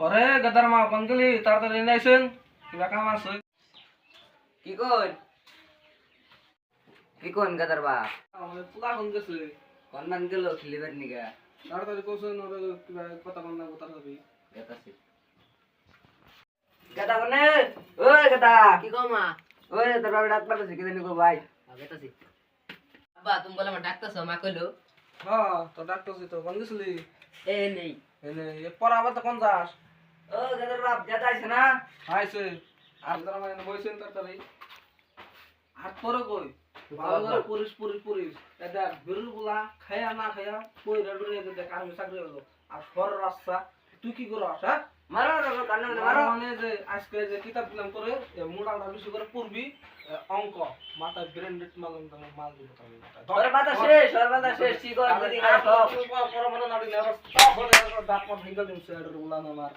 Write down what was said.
ওরে গাদার মা কোন গেলি তাড়াতাড়ি নিয়ে আইসেন কিবা কাম আছে কি কোন গাদার বা আমাদের পোলা কোন গেছে কোন মান গেল খেলিবার নিগা তাড়াতাড়ি কোসেন ওরে কিবা কথা বল না তাড়াতাড়ি গেতাছি গাদা কোনে ওই গাদা কি কও মা ওই তোর বাবা ডাক পাঠাছে কি জানি কো ভাই গেতাছি আব্বা তুমি বলে আমার ডাক্তার মা কইলো হ্যাঁ তো ডাক্তার তো কোন গেছিলি এ নেই এনে এ পড়াবা তো কোন যাস ও গাদার বাপ গাদা আইছে না আইছে আর তোরা মানে বইছেন তাড়াতাড়ি আর তোরে কই ভালো করে পুরিস এটা বিরুল গুলা খায়া না খায়া কই রেডুরে দেখ আর্মি চাকরি হলো আর ঘর রাস্তা তুই কি করস হ্যাঁ মারো মারো কান্না মারো মারো মানে যে আজকে যে কিতাব দিলাম করে মোড়াটা বেশি করে পড়বি অঙ্ক মাথা ব্রেন্ডেড মালম তো মাল দিব তাহলে ওর বাতা শেষ কি কর দিদি গা সব পর মনে না দিলে আবার সব হলে দাঁত মত ভিঙ্গল দিন সেডর উলানা মার